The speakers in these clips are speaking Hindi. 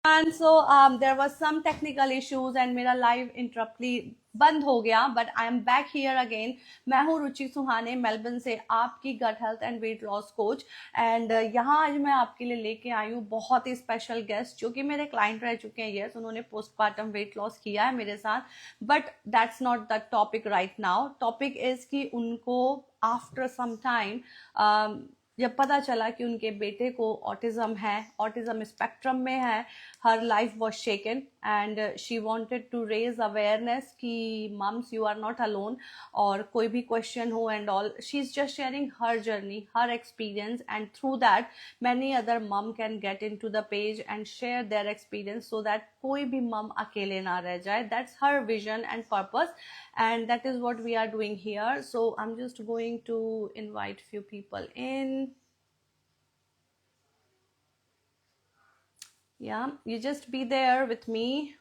And so there was some technical issues and मेरा live interruptly बंद हो गया, but I am back here again. मैं हूँ रुचि सुहाने मेलबर्न से, आपकी gut health and weight loss coach. And यहाँ आज मैं आपके लिए लेके आई हूँ बहुत ही स्पेशल गेस्ट जो कि मेरे क्लाइंट रह चुके हैं। यस, उन्होंने पोस्टपार्टम वेट लॉस किया है मेरे साथ, but that's not the topic right now. Topic is कि उनको आफ्टर सम टाइम जब पता चला कि उनके बेटे को ऑटिज्म है, ऑटिज्म स्पेक्ट्रम में है, her life was shaken and she wanted to raise awareness कि moms you are not alone, और कोई भी question हो and all, she's just sharing her journey, her experience, and through that many other mom can get into the page and share their experience so that कोई भी mom अकेले ना रह जाए। That's her vision and purpose, and that is what we are doing here. So I'm just going to invite few people in. Yeah, you just be there with me.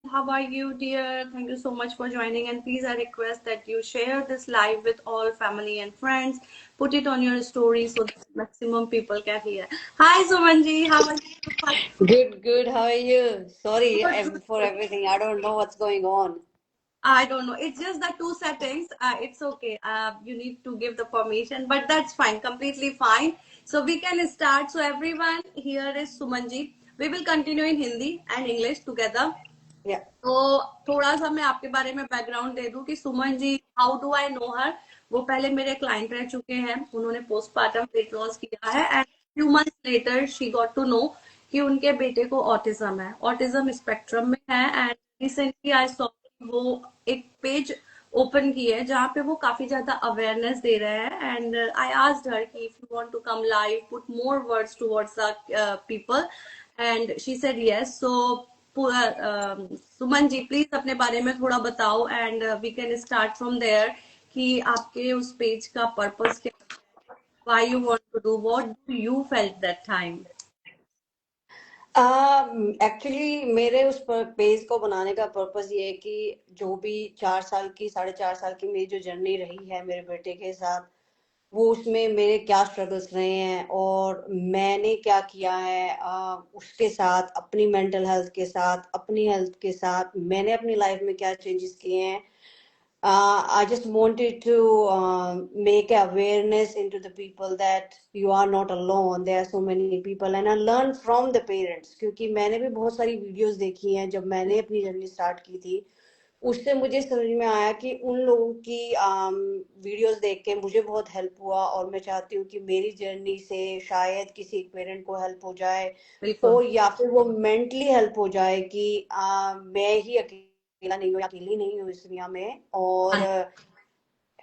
How are you, dear? Thank you so much for joining. And please, I request that you share this live with all family and friends. Put it on your story so that maximum people can hear. Hi, Sumanji. How are you? Good, good. How are you? Sorry Good, good, for good. everything. I don't know what's going on. I don't know. It's just the two settings. It's okay. You need to give the permission, but that's fine. Completely fine. So we can start. So everyone, here is Sumanji. We will continue in Hindi and English together. Yeah. तो थोड़ा सा मैं आपके बारे में बैकग्राउंड दे दूं कि Suman ji, how do I know हर। वो पहले मेरे क्लाइंट रह चुके हैं, उन्होंने पोस्टपार्टम वेट लॉस किया है and few months later she got to know कि उनके बेटे को ऑटिज्म है, ऑटिज्म स्पेक्ट्रम में है। एंड रिसेंटली आई सॉ वो एक पेज ओपन की है जहाँ पे वो काफी ज्यादा अवेयरनेस दे रहे हैं। एंड आई आस्क्ड हर कि if you want to come live, put more words towards the people, and she said yes. So पूरा सुमन जी प्लीज अपने बारे में थोड़ा बताओ and we can start from there कि आपके उस पेज का पर्पस क्या, why you want to do, what do you felt that time. Actually मेरे उस पर पेज को बनाने का पर्पस ये है कि जो भी 4 साल की 4.5 साल की मेरी जो जर्नी रही है मेरे बेटे के साथ, वो उसमें मेरे क्या स्ट्रगल्स रहे हैं और मैंने क्या किया है उसके साथ, अपनी मेंटल हेल्थ के साथ, अपनी हेल्थ के साथ मैंने अपनी लाइफ में क्या चेंजेस किए हैं। I just wanted to make awareness into the people that you are not alone. There are so many people, and I learn from the parents क्योंकि मैंने भी बहुत सारी वीडियोस देखी हैं। जब मैंने अपनी जर्नी स्टार्ट की थी, उससे मुझे समझ में आया कि उन लोगों की वीडियोस देख के मुझे बहुत हेल्प हुआ और मैं चाहती हूँ कि मेरी जर्नी से शायद किसी पेरेंट को हेल्प हो जाए, बिल्कुल। और या फिर वो मेंटली हेल्प हो जाए कि मैं ही अकेला नहीं हूँ, अकेली नहीं हूँ इस दुनिया में। और हाँ,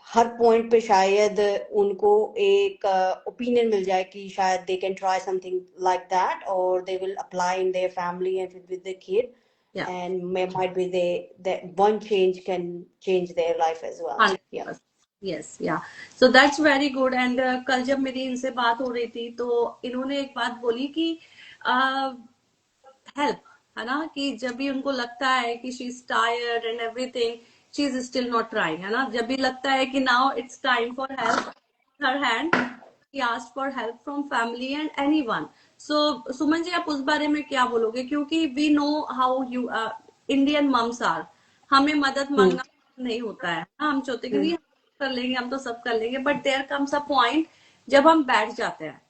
हर पॉइंट पे शायद उनको एक ओपिनियन मिल जाए कि शायद they can try something like that और they will apply in their family and with the kid, या and might be they that one change can change their life as well. Yeah. 100%। Yes, या। So that's very good. And कल जब मेरी इनसे बात हो रही थी तो इन्होंने एक बात बोली कि हेल्प, है ना, कि जब भी उनको लगता है कि she is tired and everything, she is still not trying, है ना। जब भी लगता है कि now it's time for help, her hand, she asked for help from family and anyone. So Suman ji, आप उस बारे में क्या बोलोगे, क्योंकि we know how you Indian moms are, हमें मदद हम्म, मांगना नहीं होता है ना, हम चाहते हैं कि नहीं, हम्म, हम कर लेंगे, हम तो सब कर लेंगे, but there comes a point जब हम बैठ जाते हैं।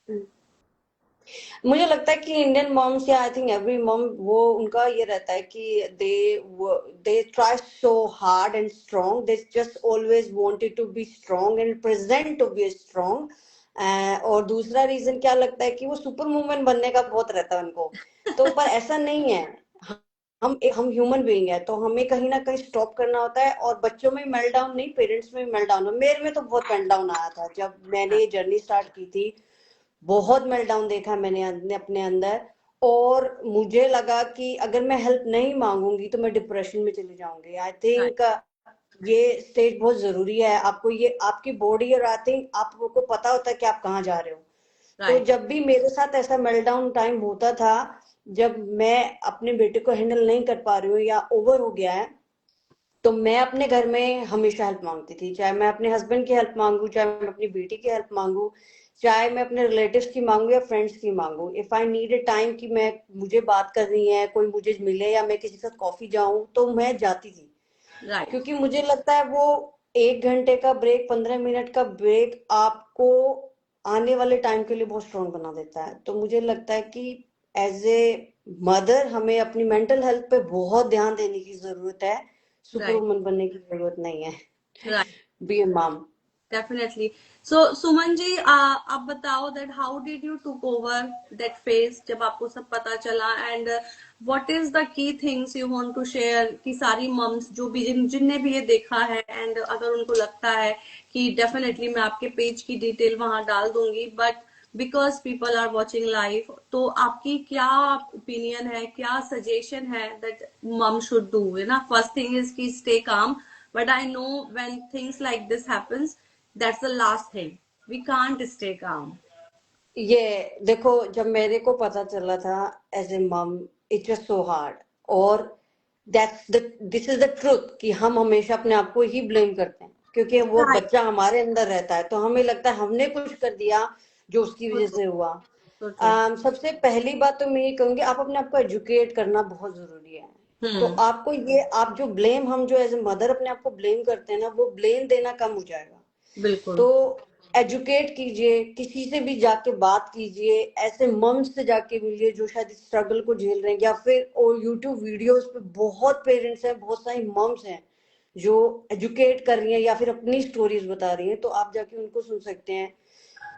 हम्म। मुझे लगता है कि इंडियन मॉम्स या आई थिंक एवरी मॉम, वो उनका ये रहता है कि they try so hard and strong, they just always wanted to be strong and present to be strong. और दूसरा रीजन क्या लगता है कि वो सुपर वुमन बनने का बहुत रहता है उनको। तो पर ऐसा नहीं है, हम ह्यूमन बीइंग है तो हमें कहीं ना कहीं स्टॉप करना होता है। और बच्चों में मेल्टडाउन नहीं, पेरेंट्स में मेल्टडाउन हो। मेरे में तो बहुत मेल्टडाउन आया था जब मैंने ये जर्नी स्टार्ट की थी, बहुत मेल्टडाउन देखा मैंने अपने अंदर। और मुझे लगा कि अगर मैं हेल्प नहीं मांगूंगी तो मैं डिप्रेशन में चली जाऊंगी। आई राइट, थिंक ये स्टेज बहुत जरूरी है। आपको ये आपकी बॉडी और आई थिंक आपको पता होता है कि आप कहाँ जा रहे हो। तो राइट। जब भी मेरे साथ ऐसा मेल्टडाउन टाइम होता था, जब मैं अपने बेटे को हैंडल नहीं कर पा रही हूँ या ओवर हो गया है, तो मैं अपने घर में हमेशा हेल्प मांगती थी, चाहे मैं अपने हस्बैंड की हेल्प मांगू, चाहे मैं अपनी बेटी की हेल्प मांगू, चाहे मैं अपने रिलेटिव्स की मांगू या फ्रेंड्स की मांगू। If I need a time कि मैं मुझे बात करनी है, कोई मुझे मिले या मैं किसी के साथ कॉफी जाऊं, तो मैं जाती थी। राइट। क्योंकि मुझे लगता है वो 1 घंटे का ब्रेक, 15 मिनट का ब्रेक आपको आने वाले टाइम के लिए बहुत स्ट्रांग बना देता है। तो मुझे लगता है कि एज ए मदर हमें अपनी मेंटल हेल्थ पे बहुत ध्यान देने की जरूरत है। Super right. वुमन बनने की जरूरत नहीं है। राइट। बी ए mom. Definitely. So Suman ji, आप बताओ that how did you took over that phase जब आपको सब पता चला, and what is the key things you want to share कि सारी मम्स जो भी जिनने भी ये देखा है, and अगर उनको लगता है कि definitely मैं आपके पेज की डिटेल वहां डाल दूंगी, but because people are watching live, तो आपकी क्या ओपिनियन है, क्या सजेशन है that mom should do, है ना? First thing is कि stay calm, but I know when things like this happens, that's the last thing. We can't stay calm. ये देखो, जब मेरे को पता चला था एज ए मम, इट वाज सो हार्ड। और that's the this is the truth कि हम हमेशा अपने आप को ही ब्लेम करते हैं, क्योंकि वो Right. बच्चा हमारे अंदर रहता है तो हमें लगता है हमने कुछ कर दिया जो उसकी So वजह true. से हुआ। So true. सबसे पहली बात तो मैं ये कहूंगी, आप अपने आप को एजुकेट करना बहुत जरूरी है। तो Hmm. आपको ये, आप जो ब्लेम, हम जो एज ए मदर अपने आप को ब्लेम करते हैं ना, वो ब्लेम देना कम हो जाएगा। बिल्कुल। तो एजुकेट कीजिए, किसी से भी जाके बात कीजिए, ऐसे मम्स से जाके मिलिए जो शायद इस स्ट्रगल को झेल रहे हैं, या फिर और यूट्यूब वीडियोस पे बहुत पेरेंट्स हैं, बहुत सारी मम्स हैं जो एजुकेट कर रही हैं या फिर अपनी स्टोरीज बता रही हैं, तो आप जाके उनको सुन सकते हैं।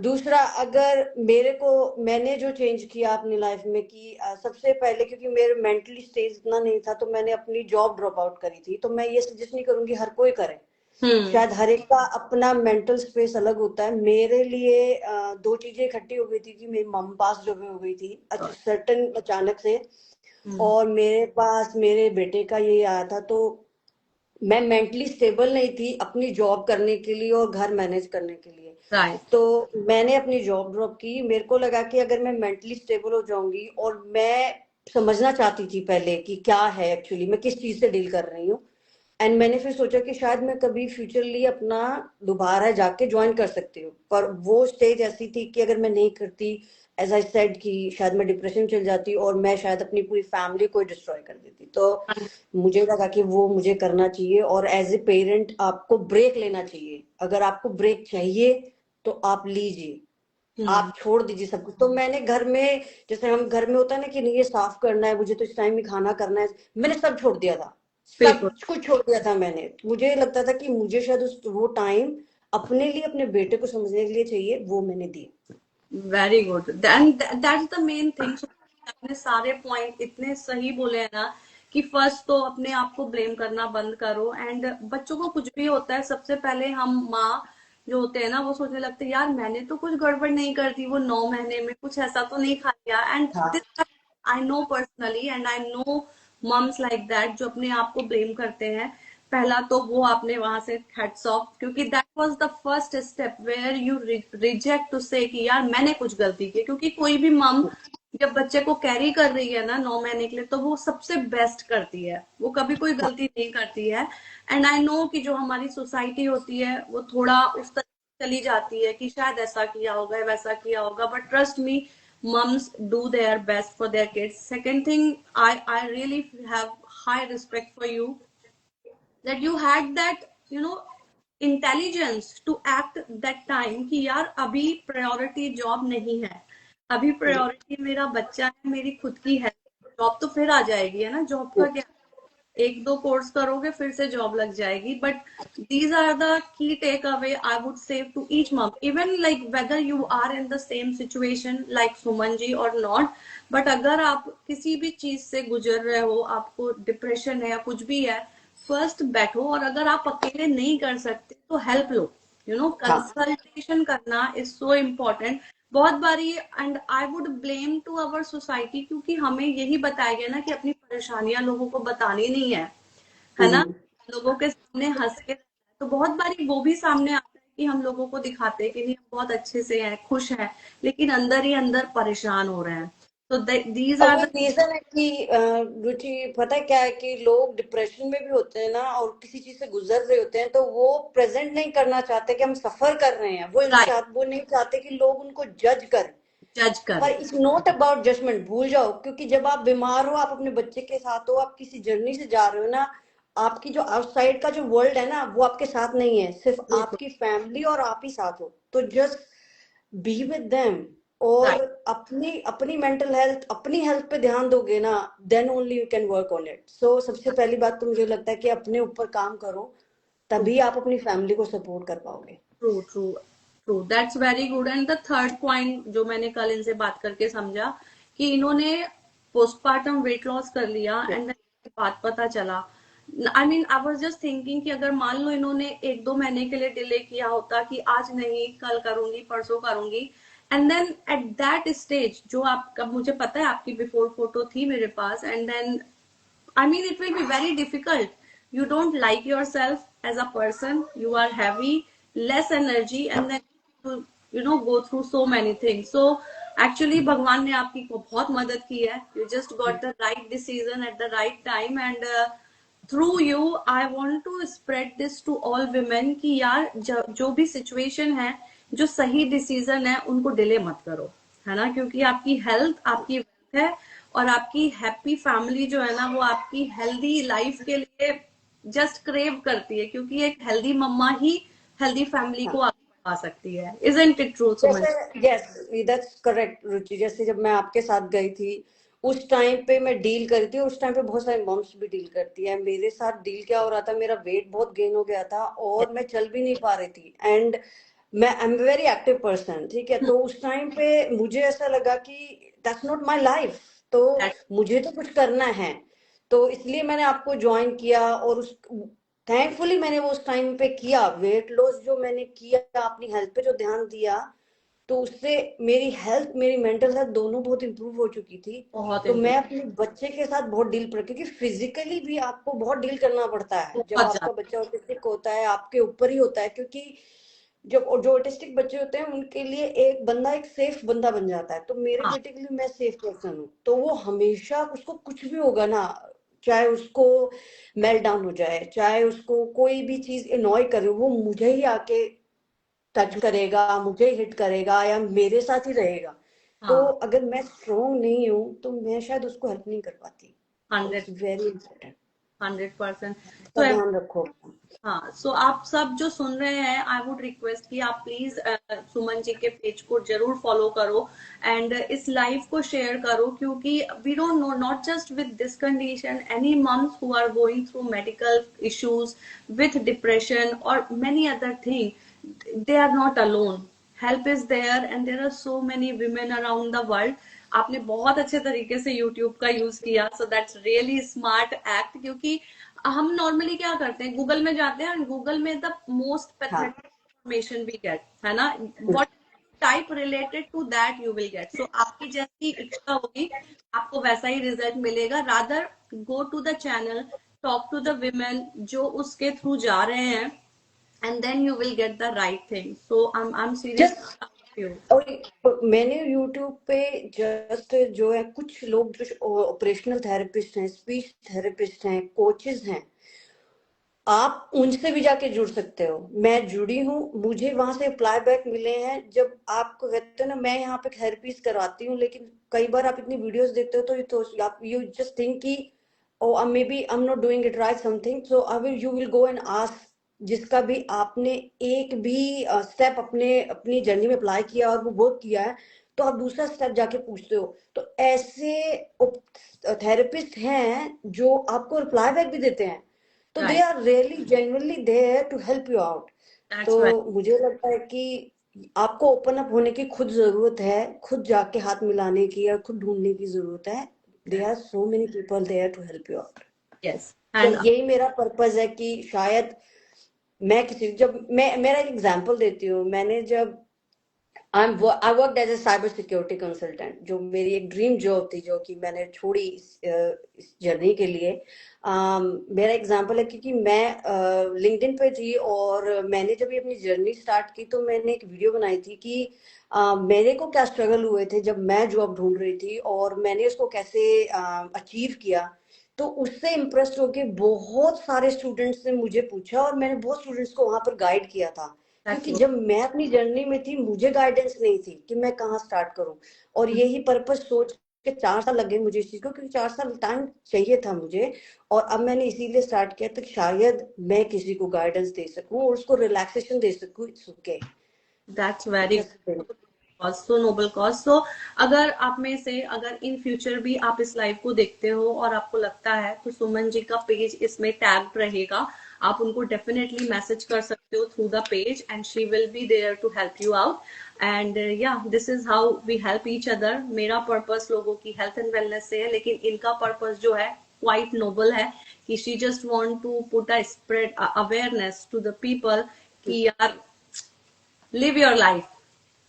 दूसरा, अगर मेरे को, मैंने जो चेंज किया अपनी लाइफ में कि सबसे पहले, क्योंकि मेरे मेंटली स्टेज इतना नहीं था, तो मैंने अपनी जॉब ड्रॉप आउट करी थी। तो मैं ये सजेस्ट नहीं करूंगी हर कोई करे, हम्म। शायद हर एक का अपना मेंटल स्पेस अलग होता है। मेरे लिए दो चीजें इकट्ठी हो गई थी कि मेरी मम पास जो हो गई थी सर्टन अचानक से, हम्म। और मेरे पास मेरे बेटे का ये आया था। तो मैं मेंटली स्टेबल नहीं थी अपनी जॉब करने के लिए और घर मैनेज करने के लिए। राइट। तो मैंने अपनी जॉब ड्रॉप की। मेरे को लगा कि अगर मैं मेंटली स्टेबल हो जाऊंगी, और मैं समझना चाहती थी पहले कि क्या है एक्चुअली, मैं किस चीज से डील कर रही हूँ। एंड मैंने फिर सोचा कि शायद मैं कभी फ्यूचरली अपना दोबारा जाके ज्वाइन कर सकती हूँ, पर वो स्टेज ऐसी थी कि अगर मैं नहीं करती, एज आई सेड, कि शायद मैं डिप्रेशन चल जाती और मैं शायद अपनी पूरी फैमिली को डिस्ट्रॉय कर देती। तो मुझे लगा कि वो मुझे करना चाहिए, और एज ए पेरेंट आपको ब्रेक लेना चाहिए। अगर आपको ब्रेक चाहिए तो आप लीजिए, हम्म। आप छोड़ दीजिए सब कुछ। तो मैंने घर में, जैसे हम घर में होता है ना कि नहीं ये साफ करना है, मुझे तो इस टाइम में खाना करना है, मैंने सब छोड़ दिया था। सब बिल्कुल। कुछ छोड़ दिया था मैंने। मुझे लगता था कि मुझे शायद उस वो टाइम अपने लिए, अपने बेटे को समझने के लिए चाहिए, वो मैंने दिया। Very good, that's the main thing. आपने सारे पॉइंट इतने सही बोले हैं ना कि फर्स्ट तो अपने आप को ब्लेम करना बंद करो, एंड बच्चों को कुछ भी होता है सबसे पहले हम माँ जो होते हैं ना वो सोचने लगते हैं यार मैंने तो कुछ गड़बड़ नहीं कर दी, वो 9 महीने में कुछ ऐसा तो नहीं खा लिया। एंड हाँ, this I know personally, and I know mums like that जो अपने आप को ब्लेम करते हैं। पहला तो वो आपने वहां से हेड्स ऑफ, क्योंकि that was the first step where you reject to say कि यार मैंने कुछ गलती की। क्योंकि कोई भी मम जब बच्चे को कैरी कर रही है ना 9 महीने के लिए, तो वो सबसे बेस्ट करती है, वो कभी कोई हाँ, गलती नहीं करती है। एंड आई नो कि जो हमारी सोसाइटी होती है वो थोड़ा उस तरह चली जाती है कि शायद ऐसा किया होगा वैसा किया होगा, but trust me, mums do their best for their kids. Second thing, I really have high respect for you that you had that, you know, intelligence to act that time कि यार अभी प्रायोरिटी जॉब नहीं है, अभी जी, प्रायोरिटी मेरा बच्चा है, मेरी खुद की है। जॉब तो फिर आ जाएगी, है ना, जॉब का क्या, एक दो कोर्स करोगे फिर से जॉब लग जाएगी। But these are the key take away I would say to each mom, even like whether you are in the same situation like Suman ji और नॉट, बट अगर आप किसी भी चीज से गुजर रहे हो, आपको डिप्रेशन है या कुछ भी है, फर्स्ट बैठो, और अगर आप अकेले नहीं कर सकते तो हेल्प लो। यू नो, हाँ, कंसल्टेशन करना इज सो इम्पोर्टेंट बहुत बारी। And I would blame to our society, क्योंकि हमें यही बताया गया ना कि अपनी परेशानियां लोगों को बतानी नहीं है ना, हम्म, लोगों के सामने हंस के रहना है। तो बहुत बारी वो भी सामने आता है कि हम लोगों को दिखाते हैं कि नहीं हम बहुत अच्छे से हैं, खुश हैं, लेकिन अंदर ही अंदर परेशान हो रहे हैं। So these और are वो the रीजन है कि रुचि पता है क्या है कि लोग डिप्रेशन में भी होते हैं ना और किसी चीज से गुजर रहे होते हैं तो वो प्रेजेंट नहीं करना चाहते कि हम सफर कर रहे हैं, right वो नहीं चाहते कि लोग उनको जज करें। जज पर करें। इट्स नॉट अबाउट जजमेंट, भूल जाओ, क्योंकि जब आप बीमार हो, आप अपने बच्चे के साथ हो, आप किसी जर्नी से जा रहे हो ना, आपकी जो आउटसाइड का जो वर्ल्ड है ना वो आपके साथ नहीं है, सिर्फ बिल्कुल आपकी फैमिली और आप ही साथ हो, तो जस्ट बी विद देम। और राइट। अपनी अपनी मेंटल हेल्थ, अपनी हेल्थ पे ध्यान दोगे ना, then only you can work on it. So सबसे पहली बात तो मुझे लगता है कि अपने ऊपर काम करो, तभी आप अपनी फैमिली को सपोर्ट कर पाओगे। True true true, that's very good. And the third point जो मैंने कल इनसे बात करके समझा कि इन्होंने पोस्टपार्टम वेट लॉस कर लिया एंड बात पता चला, I mean I was just thinking कि अगर मान लो इन्होंने 1-2 महीने के लिए डिले किया होता कि आज नहीं कल करूंगी परसों करूंगी, and then at that stage जो आपका, मुझे पता है आपकी बिफोर फोटो थी मेरे पास, and then I mean, it will be very difficult. You don't like yourself as a person. You are heavy, less energy, and then go through so many things. So actually, भगवान ने आपकी को बहुत मदद की है. You just got the right decision at the right time, and through you, I want to spread this to all women कि यार जो भी situation है, जो सही डिसीजन है उनको डिले मत करो, है ना, क्योंकि आपकी हेल्थ आपकी wealth है, और आपकी हैप्पी फैमिली जो है ना वो आपकी हेल्दी लाइफ के लिए जस्ट क्रेव करती है, क्योंकि एक हेल्दी मम्मा ही हेल्दी फैमिली को आगे बढ़ा सकती है। इजंट इट ट्रू सुमन? जैसे, यस, दैट्स करेक्ट रुचि। जैसे जब मैं आपके साथ गई थी, उस टाइम पे मैं डील करी थी, उस टाइम पे बहुत सारी मॉम्स भी डील करती है। मेरे साथ डील क्या हो रहा था, मेरा वेट बहुत गेन हो गया था और मैं चल भी नहीं पा रही थी, एंड मैं I am very active person, ठीक है, तो उस टाइम पे मुझे ऐसा लगा कि दैट्स नॉट माय लाइफ, तो मुझे तो कुछ करना है, तो इसलिए मैंने आपको ज्वाइन किया। और उस थैंकफुली मैंने वो उस टाइम पे किया, वेट लॉस जो मैंने किया, अपनी हेल्थ पे जो ध्यान दिया, तो उससे मेरी हेल्थ, मेरी मेंटल हेल्थ दोनों बहुत इंप्रूव हो चुकी थी। बहुत तो मैं इम्प्रूव, अपने बच्चे के साथ बहुत डील पर, क्योंकि फिजिकली भी आपको बहुत डील करना पड़ता है जब बहुत आपका ज्यादा। बच्चा ऑटिस्टिक होता है, आपके ऊपर ही होता है, क्योंकि जब जो ऑटिस्टिक बच्चे होते हैं उनके लिए एक बंदा एक सेफ बंदा बन जाता है, तो मेरे हाँ बेटे के लिए मैं सेफ पर्सन हूँ, तो वो हमेशा, उसको कुछ भी होगा ना, चाहे उसको मेल्ट डाउन हो जाए, चाहे उसको कोई भी चीज इनॉय करे, वो मुझे ही आके टच करेगा, मुझे हिट करेगा या मेरे साथ ही रहेगा। तो हाँ अगर मैं स्ट्रोंग नहीं हूँ तो मैं शायद उसको हेल्प नहीं कर पाती। तो हंड्रेड इट्स वेरी इंपॉर्टेंट, 100%। का तो ध्यान रखो। हाँ, सो आप सब जो सुन रहे हैं, आई वुड रिक्वेस्ट कि आप प्लीज सुमन जी के पेज को जरूर फॉलो करो एंड इस लाइव को शेयर करो, क्योंकि we don't know, not just with this condition, any moms who are going through medical issues with depression और many other thing, they are not alone. Help is there and there are so many women around the world. आपने बहुत अच्छे तरीके से YouTube का यूज किया, so that's really smart act, क्योंकि हम नॉर्मली क्या करते हैं, गूगल में जाते हैं, गूगल में द मोस्ट हाँ, पैथेटिक इंफॉर्मेशन वी गेट, है ना, what type related to that you will get. So आपकी जैसी इच्छा होगी आपको वैसा ही रिजल्ट मिलेगा। Rather go to the channel, talk to the women जो उसके थ्रू जा रहे हैं, and then you will get the right thing. So I'm seriously just, proud of you. और मैंने यूट्यूब पे जस्ट जो है, कुछ लोग जो ऑपरेशनल थेरेपिस्ट हैं, स्पीच थेरेपिस्ट हैं, कोचेस हैं, आप उनसे भी जाके जुड़ सकते हो। मैं जुड़ी हूँ, मुझे वहां से अप्लाई बैक मिले हैं। जब आपको कहते हो ना, मैं यहाँ पे थेरेपीज करवाती हूँ, लेकिन कई बार आप इतनी वीडियोस देखते हो तो आप यू जस्ट थिंक कि oh maybe I am not doing it right something, so I will, you will go and ask जिसका भी आपने एक भी स्टेप अपने अपनी जर्नी में अप्लाई किया और वो वर्क किया है, तो आप दूसरा स्टेप जाके पूछते हो। तो ऐसे थेरेपिस्ट हैं जो आपको रिप्लाई बैक भी देते हैं, तो they Right. Are really genuinely there to help you out. तो That's right. मुझे लगता है कि आपको ओपन अप होने की खुद जरूरत है, खुद जाके हाथ मिलाने की और खुद ढूंढने की जरूरत है। They are so many people there to help you out. Yes. तो And यही मेरा पर्पज है कि शायद मैं किसी, जब मैं मेरा एक एग्जांपल देती हूँ, मैंने जब I worked as a cyber security consultant, जो मेरी एक ड्रीम जॉब थी, जो कि मैंने छोड़ी इस जर्नी के लिए। मेरा एग्जांपल है, क्योंकि मैं लिंक्डइन पे थी, और मैंने जब ये अपनी जर्नी स्टार्ट की तो मैंने एक वीडियो बनाई थी कि मेरे को क्या स्ट्रगल हुए थे जब मैं जॉब ढूंढ रही थी, और मैंने उसको कैसे अचीव किया। तो उससे इम्प्रेस्ड होके बहुत सारे स्टूडेंट्स ने मुझे पूछा, और मैंने बहुत स्टूडेंट्स को वहां पर गाइड किया था, दैट्स क्योंकि जब मैं अपनी जर्नी में थी मुझे गाइडेंस नहीं थी कि मैं कहाँ स्टार्ट करूं। और यही पर्पस सोच के 4 साल लगे मुझे इस चीज को, क्योंकि 4 साल टाइम चाहिए था मुझे। और अब मैंने इसीलिए स्टार्ट किया था, शायद मैं किसी को गाइडेंस दे सकूं और उसको रिलैक्सेशन दे सकूं, सुके that's very just. Cause, so noble cause. So अगर आप में से अगर इन फ्यूचर भी आप इस लाइव को देखते हो और आपको लगता है, तो सुमन जी का पेज इसमें टैग रहेगा, आप उनको डेफिनेटली मैसेज कर सकते हो through the page, and she will be there to help you out. And yeah, this is how we help each other. मेरा पर्पस लोगों की हेल्थ एंड वेलनेस से है, लेकिन इनका पर्पस जो है क्वाइट नोबल है, कि she just want to put a spread awareness to the people कि यार, live your life.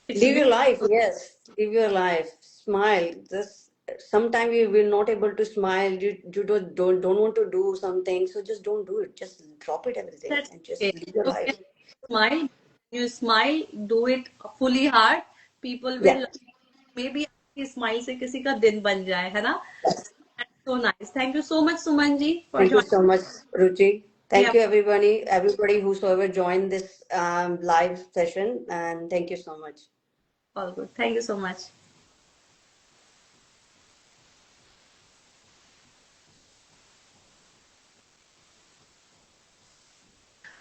It's Live we. your life, yes. Live your life. Smile. Just sometimes you will not able to smile. You don't want to do something, so just don't do it. Just drop it everything That's and just okay. live your Okay. life. Smile. You smile. Do it fully hard. People Yeah. will maybe आपकी स्माइल से किसी का दिन बन जाए, है ना? That's so nice. Thank you so much, Suman ji, for Thank you joining so much, Ruchi. me. Thank you, everybody whosoever joined this live session, and thank you so much. All good. Thank you so much.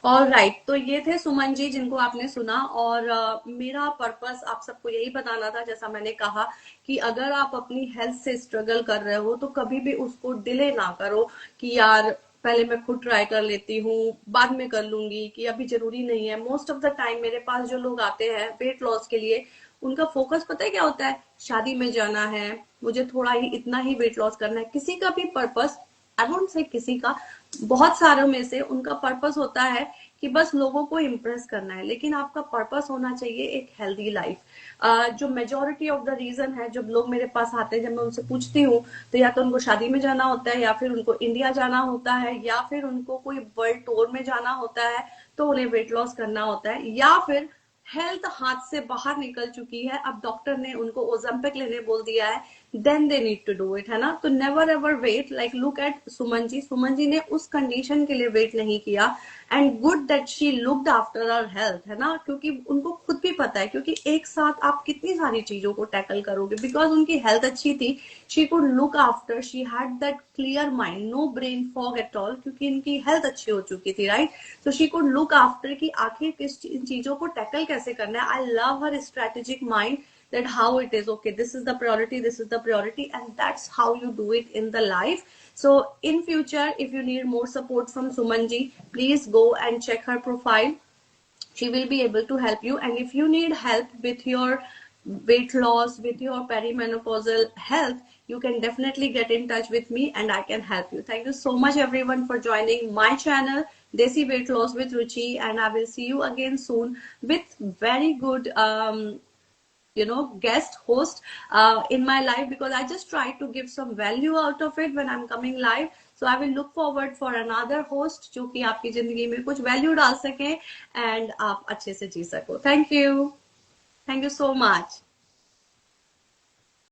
All right, तो ये थे सुमन जी जिनको आपने सुना। और मेरा पर्पस आप सबको यही बताना था, जैसा मैंने कहा, कि अगर आप अपनी हेल्थ से स्ट्रगल कर रहे हो तो कभी भी उसको डिले ना करो कि यार पहले मैं खुद ट्राई कर लेती हूँ, बाद में कर लूंगी, कि अभी जरूरी नहीं है। मोस्ट ऑफ द टाइम मेरे पास जो लोग आते हैं वेट लॉस के लिए, उनका फोकस पता है क्या होता है? शादी में जाना है, मुझे थोड़ा ही इतना ही वेट लॉस करना है। किसी का भी पर्पस, आई वोंट से किसी का, बहुत सारों में से उनका पर्पस होता है कि बस लोगों को इम्प्रेस करना है। लेकिन आपका पर्पस होना चाहिए एक हेल्दी लाइफ। जो मेजोरिटी ऑफ द रीजन है, जब लोग मेरे पास आते हैं, जब मैं उनसे पूछती हूँ, तो या तो उनको शादी में जाना होता है, या फिर उनको इंडिया जाना होता है, या फिर उनको कोई वर्ल्ड टूर में जाना होता है, तो उन्हें वेट लॉस करना होता है, या फिर हेल्थ हाथ से बाहर निकल चुकी है, अब डॉक्टर ने उनको ओजम्पिक लेने बोल दिया है, then they need to do it, है ना? तो never ever wait. Like look at Suman ji, Suman ji ने उस कंडीशन के लिए वेट नहीं किया, and good that she looked after our health, है ना? क्योंकि उनको खुद भी पता है, क्योंकि एक साथ आप कितनी सारी चीजों को टैकल करोगे। बिकॉज उनकी हेल्थ अच्छी थी, she could look after, she had that clear mind, no brain fog at all, क्योंकि इनकी हेल्थ अच्छी हो चुकी थी, राइट? तो शी कुड लुक आफ्टर कि आखिर किस इन चीजों को टैकल कैसे करना है। I love her strategic mind, that how it is, okay, this is the priority, this is the priority, and that's how you do it in the life. So in future, if you need more support from Sumanji, please go and check her profile. She will be able to help you. And if you need help with your weight loss, with your perimenopausal health, you can definitely get in touch with me and I can help you. Thank you so much everyone for joining my channel, Desi Weight Loss with Ruchi, and I will see you again soon with very good guest host in my life, because I just try to give some value out of it when I'm coming live. So I will look forward for another host जो कि आपकी जिंदगी में कुछ वैल्यू डाल सके एंड आप अच्छे से जी सको। Thank you so much.